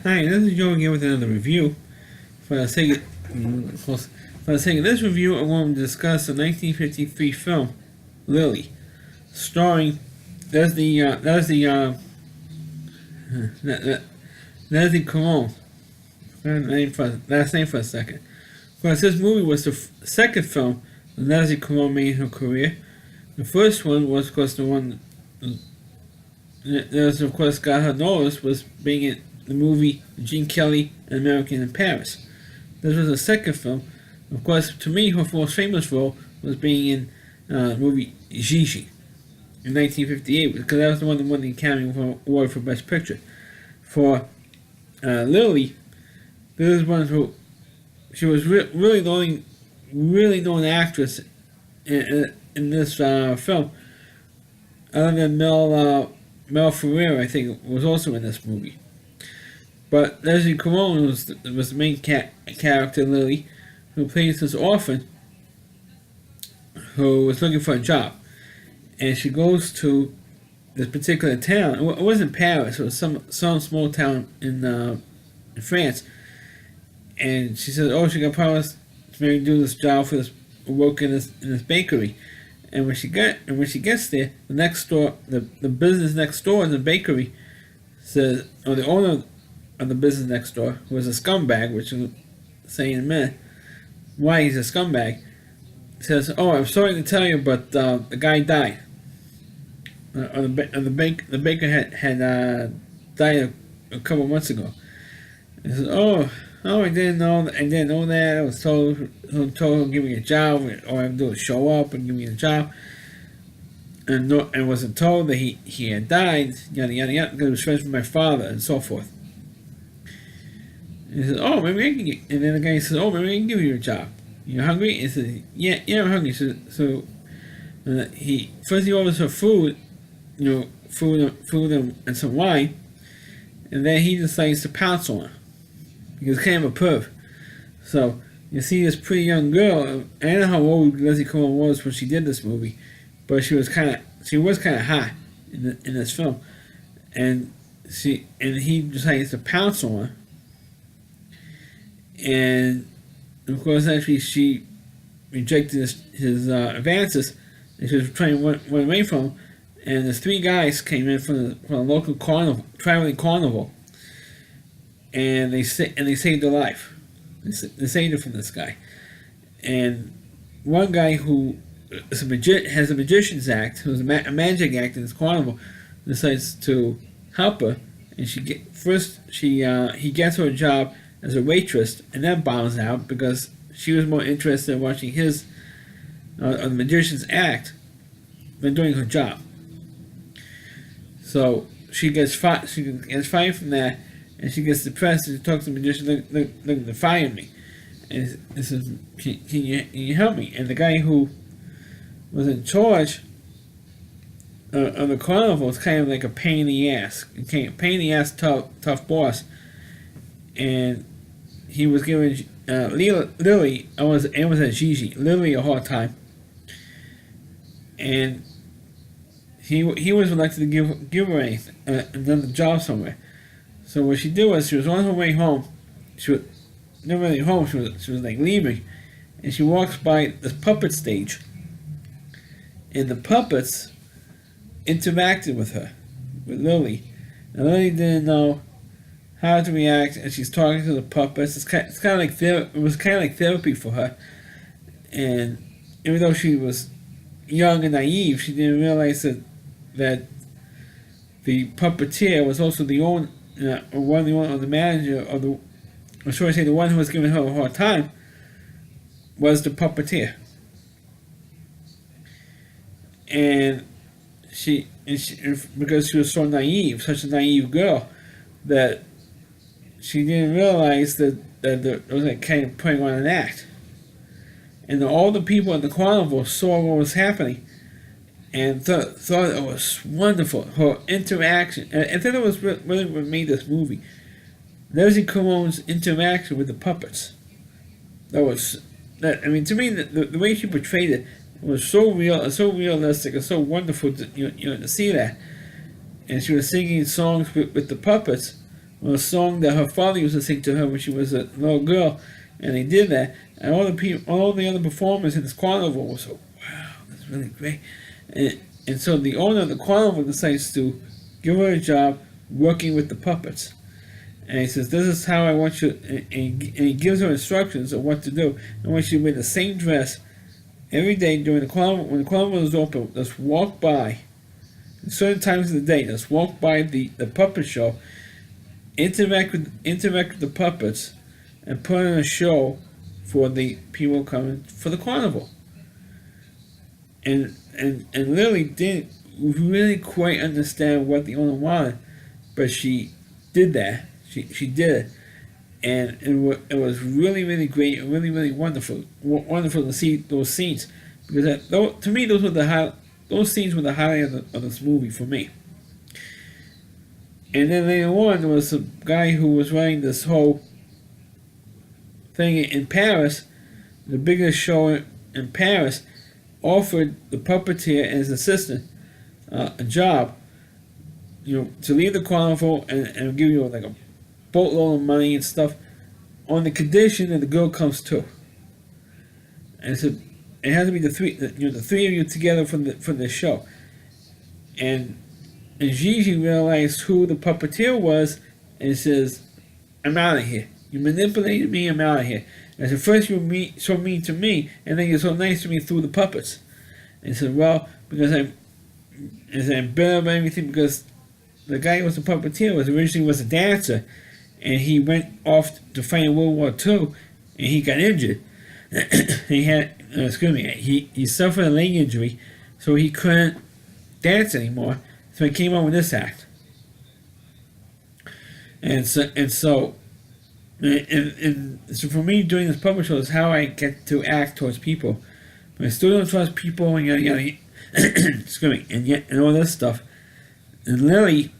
Hi, this is Joe again with another review. For the sake of, for the sake of this review, I want to discuss the 1953 film Lili, starring Leslie Caron. Last name for a second. Of course, this movie was the second film that Leslie Caron made in her career. The first one was, of course, the one that was, of course, got her notice was being in the movie Gene Kelly, An American in Paris. This was the second film. Of course, to me, her most famous role was being in the movie Gigi in 1958, because that was the one that won the Academy Award for Best Picture. For Lili, this is one who she was really the only really known actress in this film, other than Mel Ferrer, I think, was also in this movie. But Leslie Caron was the main character, Lili, who plays this orphan who was looking for a job. And she goes to this particular town. It wasn't Paris, it was some small town in France. And she says, oh, she got promised to maybe do this job for this work in this bakery. And when she gets there, the next door, the business next door in the bakery says, or the owner of the business next door, who was a scumbag, which I'll say in a minute why he's a scumbag, says, "Oh, I'm sorry to tell you, but the guy died. The baker had died a couple months ago." He says, "Oh, I didn't know. I didn't know that. I was told he'll give me a job, or I have to do is show up and give me a job." And wasn't told that he had died, yada yada yada, because he was friends with my father and so forth. And he says, "Oh, maybe I can get," and then the guy says, "Oh, maybe I can give you a job. You're hungry?" He says, "Yeah, I'm hungry." So he orders her food, food and some wine, and then he decides to pounce on her. He was kind of a perv. So you see this pretty young girl. I don't know how old Leslie Caron was when she did this movie, but she was kind of hot in this film, and he decides to pounce on her, and of course, actually, she rejected his advances, and she was trying to run away from him. And the three guys came in from a local traveling carnival, and they saved her life. They saved her from this guy. And one guy who has a magician's act, who's a magic act in this carnival, decides to help her, and he gets her a job as a waitress, and then bombs out because she was more interested in watching his the magician's act than doing her job. So she gets fired from that, and she gets depressed and she talks to the magician, look, they're firing me. And he says, can you help me? And the guy who was in charge of the carnival was kind of like a pain in the ass, tough boss. And he was giving Lili, it was a Gigi, Lili a hard time. And he was elected to give her another job somewhere. So what she did was, she was on her way home. She was never really home. She was like leaving, and she walks by this puppet stage. And the puppets interacted with Lili. And Lili didn't know how to react, and she's talking to the puppets. It was kind of like therapy for her. And even though she was young and naive, she didn't realize that the puppeteer was also the owner, or the manager, or should I say, the one who was giving her a hard time, was the puppeteer. And she because she was so naive, such a naive girl, that she didn't realize that it was like kind of putting on an act. And all the people at the carnival saw what was happening, and thought it was wonderful. Her interaction, and I think it was really what made this movie. Leslie Caron's interaction with the puppets. I mean, to me, the way she portrayed it was so real, and so realistic, and so wonderful to see that. And she was singing songs with the puppets, was a song that her father used to sing to her when she was a little girl, and they did that. And all the other performers in this carnival were so, wow, that's really great. And so the owner of the carnival decides to give her a job working with the puppets. And he says, this is how I want you, and he gives her instructions of what to do. I want you to wear the same dress every day during the carnival. When the carnival is open, just walk by, at certain times of the day, just walk by the puppet show, interact with the puppets, and put on a show for the people coming for the carnival. And Lily didn't really quite understand what the owner wanted, but she did that. She did it, and it was really, really great and really, really wonderful to see those scenes, because to me those scenes were the highlight of this movie for me. And then later on, there was a guy who was running this whole thing in Paris, the biggest show in Paris, offered the puppeteer and his assistant a job, to leave the carnival and give you like a boatload of money and stuff, on the condition that the girl comes too. And so it has to be the three of you together for the show. And Gigi realized who the puppeteer was, and says, "I'm out of here. You manipulated me. I'm out of here." And so first you were so mean to me, and then you're so nice to me through the puppets. And he said, "Well, because I'm bitter about everything, because the guy who was the puppeteer originally was a dancer, and he went off to fight in World War II, and he got injured. He suffered a leg injury, so he couldn't dance anymore. So he came up with this act. And so for me, doing this puppet show is how I get to act towards people. But I still don't trust people, and and all this stuff. And Lily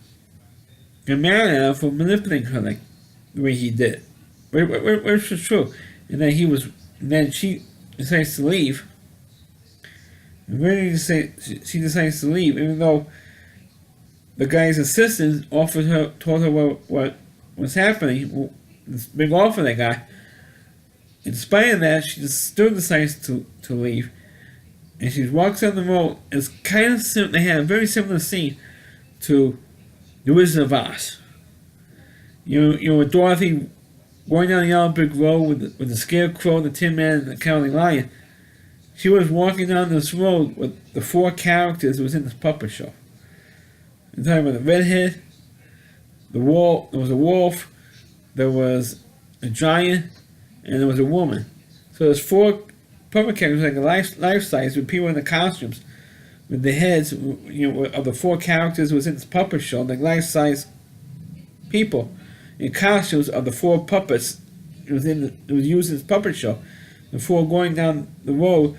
got mad at her for manipulating her like the way he did, which was true. And then she decides to leave. And really, she decides to leave, even though the guy's assistant told her what was happening, this big offer they got. In spite of that, she just still decides to leave. And she walks down the road. It's kind of similar. They had a very similar scene to The Wizard of Oz. With Dorothy going down the yellow brick road with the Scarecrow, the Tin Man, and the Cowardly Lion. She was walking down this road with the four characters that was in this puppet show. I'm talking about the redhead, there was a wolf, there was a giant, and there was a woman. So there's four puppet characters, like a life size, with people in the costumes, with the heads, of the four characters who was in this puppet show, like life size people in costumes of the four puppets it was used in this puppet show. The four going down the road,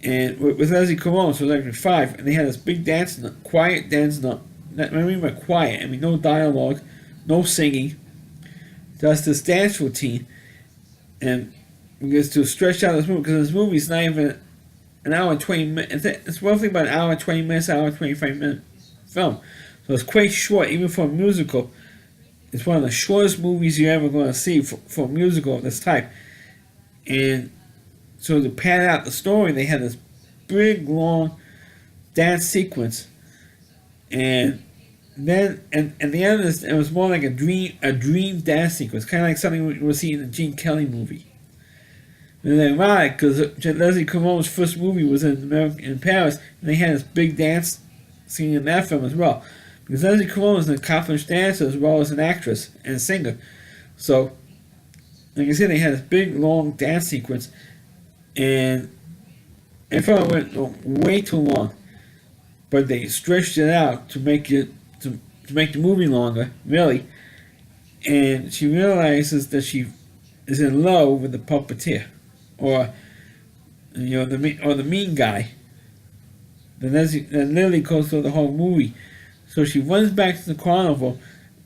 and with Leslie Caron, so it was actually five, and they had this big quiet dance. What I mean by quiet, I mean no dialogue, no singing, just this dance routine. And because to stretch out this movie, because this movie's not even an hour and 20 minutes, it's roughly about an hour and 20 minutes, hour and 25-minute film. So it's quite short, even for a musical. It's one of the shortest movies you're ever going to see for a musical of this type. And so to pad out the story, they had this big, long dance sequence. And then, and the end of this, it was more like a dream dance sequence, kind of like something we would see in the Gene Kelly movie. And it's ironic, because Leslie Caron's first movie was in Paris, and they had this big dance scene in that film as well. Because Leslie Caron is an accomplished dancer as well as an actress and a singer. So, like I said, they had this big, long dance sequence, and it felt it went way too long. But they stretched it out to make the movie longer, really. And she realizes that she is in love with the puppeteer, or the mean guy. Then Lily goes through the whole movie. So she runs back to the carnival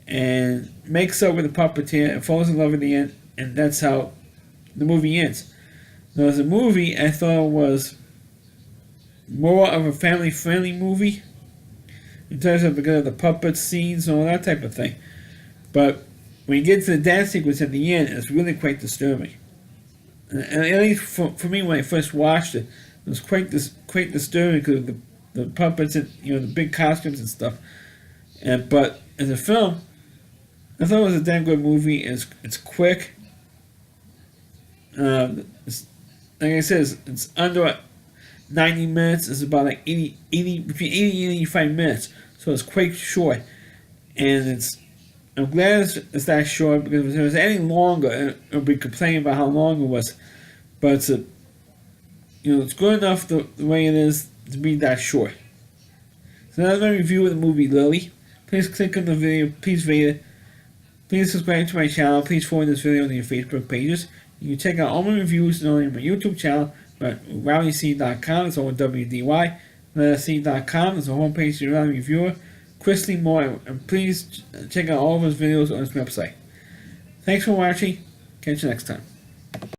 and makes up with the puppeteer and falls in love in the end, and that's how the movie ends. Now, as a movie, I thought it was more of a family-friendly movie in terms of because of the puppet scenes and all that type of thing. But when you get to the dance sequence at the end, it's really quite disturbing. And at least for me, when I first watched it, it was quite disturbing because of the puppets and the big costumes and stuff. But as a film, I thought it was a damn good movie. It's quick. Like I said, it's under 90 minutes. It's about like 80 between 80 and 85 minutes. So it's quite short, and I'm glad it's that short, because if it was any longer, it would be complaining about how long it was. But it's good enough the way it is to be that short. So that's my review of the movie Lili. Please click on the video. Please rate it. Please subscribe to my channel. Please forward this video to your Facebook pages. You can check out all my reviews on my YouTube channel at rowdyc.com. It's all WDY. LetUsSee.com is a homepage to Rowdy Reviewer. Chris Lee Moore, and please check out all of his videos on his website. Thanks for watching. Catch you next time.